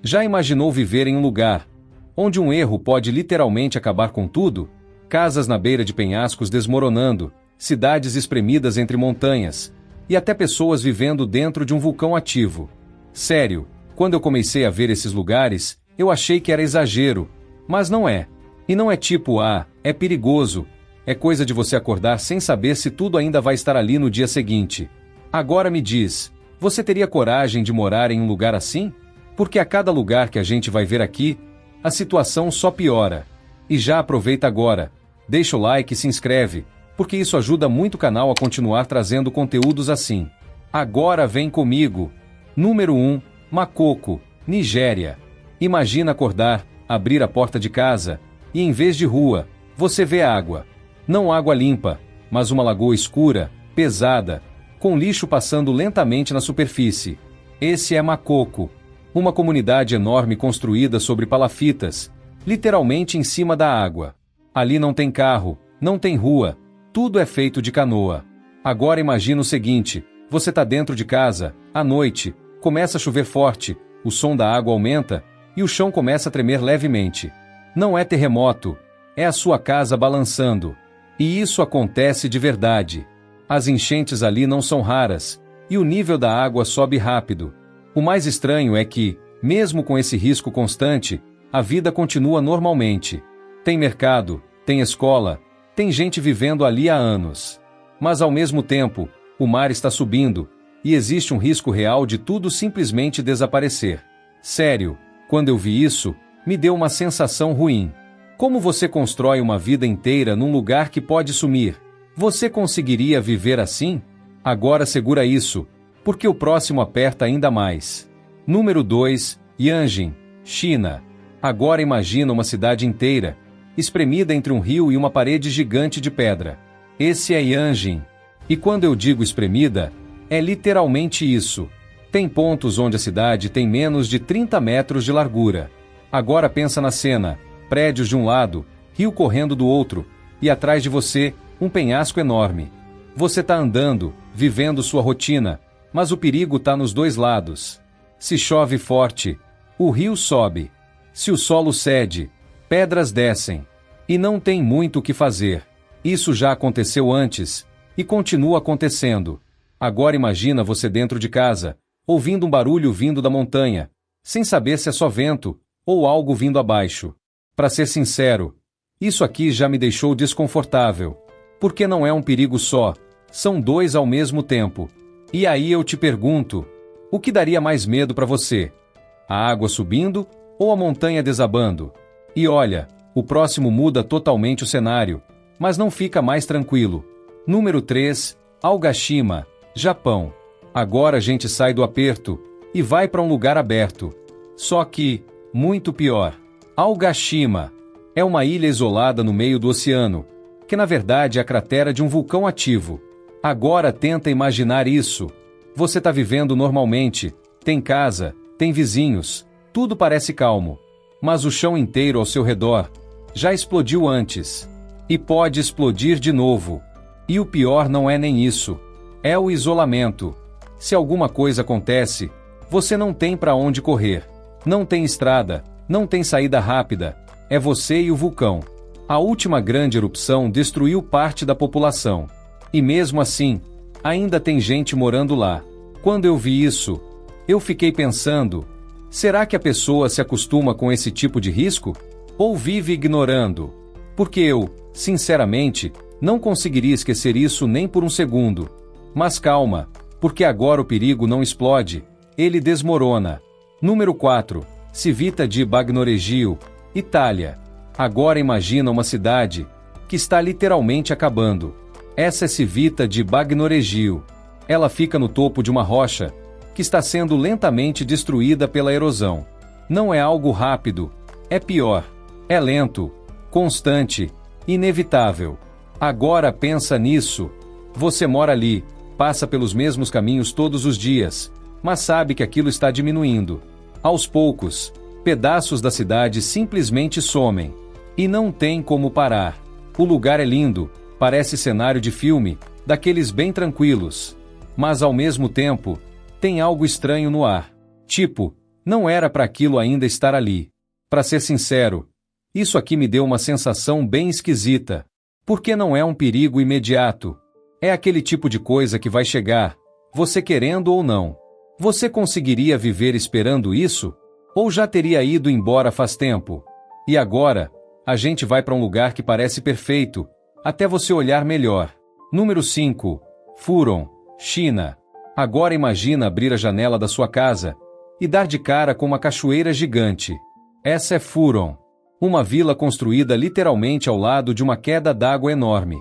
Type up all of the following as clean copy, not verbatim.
Já imaginou viver em um lugar onde um erro pode literalmente acabar com tudo? Casas na beira de penhascos desmoronando, cidades espremidas entre montanhas, e até pessoas vivendo dentro de um vulcão ativo. Sério, quando eu comecei a ver esses lugares, eu achei que era exagero, mas não é. E não é tipo, é perigoso. É coisa de você acordar sem saber se tudo ainda vai estar ali no dia seguinte. Agora me diz, você teria coragem de morar em um lugar assim? Porque a cada lugar que a gente vai ver aqui, a situação só piora. E já aproveita agora, deixa o like e se inscreve, porque isso ajuda muito o canal a continuar trazendo conteúdos assim. Agora vem comigo. Número 1, Makoko, Nigéria. Imagina acordar, abrir a porta de casa, e em vez de rua, você vê água. Não água limpa, mas uma lagoa escura, pesada, com lixo passando lentamente na superfície. Esse é Makoko, uma comunidade enorme construída sobre palafitas, literalmente em cima da água. Ali não tem carro, não tem rua, tudo é feito de canoa. Agora imagina o seguinte, você está dentro de casa, à noite, começa a chover forte, o som da água aumenta, e o chão começa a tremer levemente. Não é terremoto, é a sua casa balançando. E isso acontece de verdade. As enchentes ali não são raras, e o nível da água sobe rápido. O mais estranho é que, mesmo com esse risco constante, a vida continua normalmente. Tem mercado, tem escola, tem gente vivendo ali há anos. Mas ao mesmo tempo, o mar está subindo, e existe um risco real de tudo simplesmente desaparecer. Sério, quando eu vi isso, me deu uma sensação ruim. Como você constrói uma vida inteira num lugar que pode sumir? Você conseguiria viver assim? Agora segura isso, porque o próximo aperta ainda mais. Número 2, Yanjin, China. Agora imagina uma cidade inteira, espremida entre um rio e uma parede gigante de pedra. Esse é Yanjin. E quando eu digo espremida, é literalmente isso. Tem pontos onde a cidade tem menos de 30 metros de largura. Agora pensa na cena, prédios de um lado, rio correndo do outro, e atrás de você, um penhasco enorme. Você está andando, vivendo sua rotina, mas o perigo está nos dois lados. Se chove forte, o rio sobe. Se o solo cede, pedras descem. E não tem muito o que fazer. Isso já aconteceu antes, e continua acontecendo. Agora imagina você dentro de casa, ouvindo um barulho vindo da montanha, sem saber se é só vento ou algo vindo abaixo. Para ser sincero, isso aqui já me deixou desconfortável. Porque não é um perigo só, são dois ao mesmo tempo. E aí eu te pergunto, o que daria mais medo para você? A água subindo ou a montanha desabando? E olha, o próximo muda totalmente o cenário, mas não fica mais tranquilo. Número 3, Aogashima, Japão. Agora a gente sai do aperto e vai para um lugar aberto. Só que, muito pior. Aogashima é uma ilha isolada no meio do oceano, que na verdade é a cratera de um vulcão ativo. Agora tenta imaginar isso. Você está vivendo normalmente, tem casa, tem vizinhos, tudo parece calmo. Mas o chão inteiro ao seu redor já explodiu antes. E pode explodir de novo. E o pior não é nem isso. É o isolamento. Se alguma coisa acontece, você não tem para onde correr. Não tem estrada, não tem saída rápida. É você e o vulcão. A última grande erupção destruiu parte da população. E mesmo assim, ainda tem gente morando lá. Quando eu vi isso, eu fiquei pensando, será que a pessoa se acostuma com esse tipo de risco? Ou vive ignorando? Porque eu, sinceramente, não conseguiria esquecer isso nem por um segundo. Mas calma, porque agora o perigo não explode, ele desmorona. Número 4, Civita di Bagnoregio, Itália. Agora imagina uma cidade que está literalmente acabando. Essa é Civita di Bagnoregio. Ela fica no topo de uma rocha que está sendo lentamente destruída pela erosão. Não é algo rápido, é pior. É lento, constante, inevitável. Agora pensa nisso. Você mora ali, passa pelos mesmos caminhos todos os dias, mas sabe que aquilo está diminuindo. Aos poucos, pedaços da cidade simplesmente somem. E não tem como parar. O lugar é lindo, parece cenário de filme, daqueles bem tranquilos. Mas ao mesmo tempo, tem algo estranho no ar. Tipo, Não era para aquilo ainda estar ali. Para ser sincero, isso aqui me deu uma sensação bem esquisita. Porque não é um perigo imediato. É aquele tipo de coisa que vai chegar, você querendo ou não. Você conseguiria viver esperando isso? Ou já teria ido embora faz tempo? E agora, a gente vai para um lugar que parece perfeito, até você olhar melhor. Número 5. Furon, China. Agora imagina abrir a janela da sua casa e dar de cara com uma cachoeira gigante. Essa é Furon, uma vila construída literalmente ao lado de uma queda d'água enorme.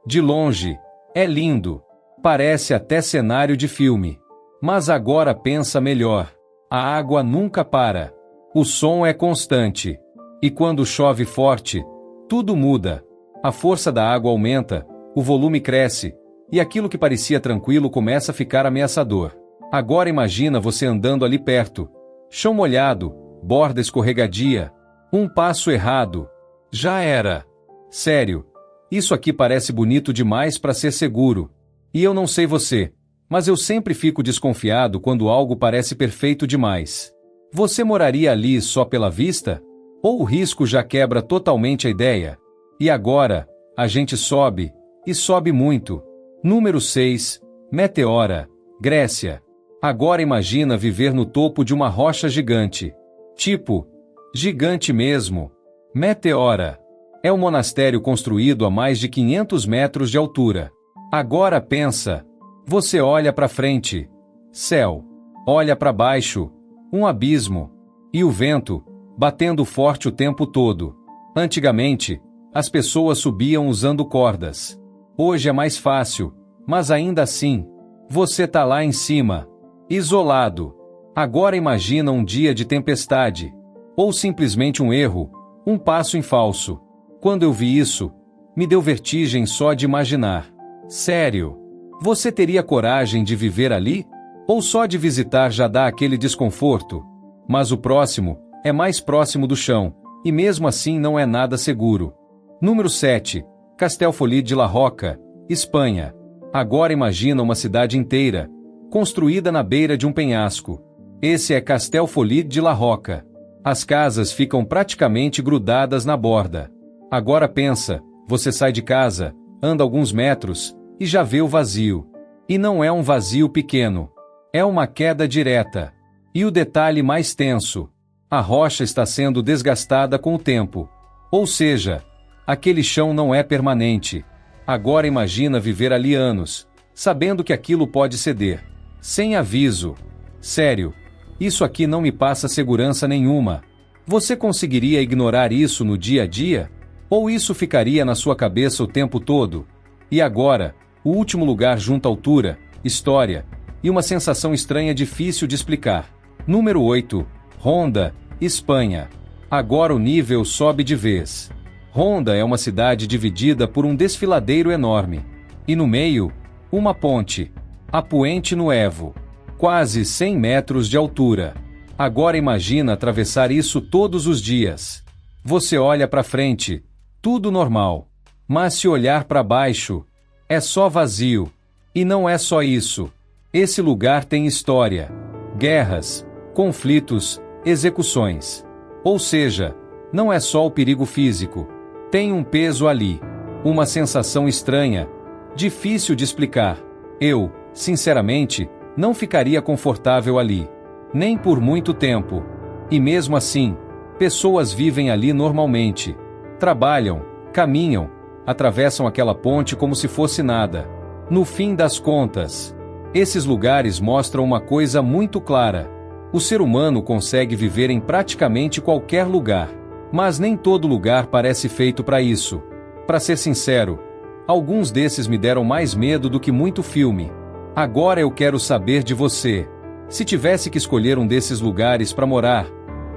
De longe, é lindo. Parece até cenário de filme. Mas agora pensa melhor. A água nunca para. O som é constante. E quando chove forte, tudo muda. A força da água aumenta, o volume cresce, e aquilo que parecia tranquilo começa a ficar ameaçador. Agora imagina você andando ali perto. Chão molhado, borda escorregadia. Um passo errado. Já era. Sério, isso aqui parece bonito demais para ser seguro. E eu não sei você, mas eu sempre fico desconfiado quando algo parece perfeito demais. Você moraria ali só pela vista? Ou o risco já quebra totalmente a ideia? E agora, a gente sobe, e sobe muito. Número 6. Meteora, Grécia. Agora imagina viver no topo de uma rocha gigante. Tipo, gigante mesmo. Meteora. É um monastério construído a mais de 500 metros de altura. Agora pensa. Você olha para frente. Céu. Olha para baixo. Um abismo. E o vento, batendo forte o tempo todo. Antigamente, as pessoas subiam usando cordas. Hoje é mais fácil, mas ainda assim, você tá lá em cima, isolado. Agora imagina um dia de tempestade. Ou simplesmente um erro, um passo em falso. Quando eu vi isso, me deu vertigem só de imaginar. Sério, você teria coragem de viver ali? Ou só de visitar já dá aquele desconforto? Mas o próximo é mais próximo do chão, e mesmo assim não é nada seguro. Número 7. Castellfollit de la Roca, Espanha. Agora imagina uma cidade inteira, construída na beira de um penhasco. Esse é Castellfollit de la Roca. As casas ficam praticamente grudadas na borda. Agora pensa, você sai de casa, anda alguns metros, e já vê o vazio. E não é um vazio pequeno. É uma queda direta. E o detalhe mais tenso: a rocha está sendo desgastada com o tempo. Ou seja, aquele chão não é permanente. Agora imagina viver ali anos, sabendo que aquilo pode ceder. Sem aviso. Sério, isso aqui não me passa segurança nenhuma. Você conseguiria ignorar isso no dia a dia? Ou isso ficaria na sua cabeça o tempo todo? E agora, o último lugar junto à altura, história, e uma sensação estranha difícil de explicar. Número 8. Ronda, Espanha. Agora o nível sobe de vez. Ronda é uma cidade dividida por um desfiladeiro enorme. E no meio, uma ponte. A Puente Nuevo. Quase 100 metros de altura. Agora imagina atravessar isso todos os dias. Você olha para frente, tudo normal. Mas se olhar para baixo, é só vazio. E não é só isso. Esse lugar tem história. Guerras, conflitos, execuções. Ou seja, não é só o perigo físico. Tem um peso ali. Uma sensação estranha. Difícil de explicar. Eu, sinceramente, não ficaria confortável ali. Nem por muito tempo. E mesmo assim, pessoas vivem ali normalmente. Trabalham, caminham, atravessam aquela ponte como se fosse nada. No fim das contas, esses lugares mostram uma coisa muito clara. O ser humano consegue viver em praticamente qualquer lugar. Mas nem todo lugar parece feito para isso. Para ser sincero, alguns desses me deram mais medo do que muito filme. Agora eu quero saber de você. Se tivesse que escolher um desses lugares para morar,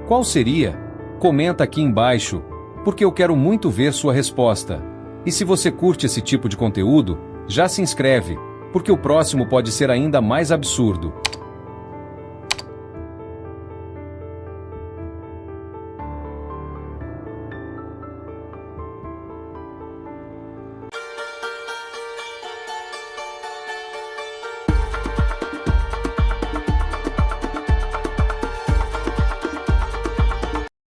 qual seria? Comenta aqui embaixo, porque eu quero muito ver sua resposta. E se você curte esse tipo de conteúdo, já se inscreve, porque o próximo pode ser ainda mais absurdo.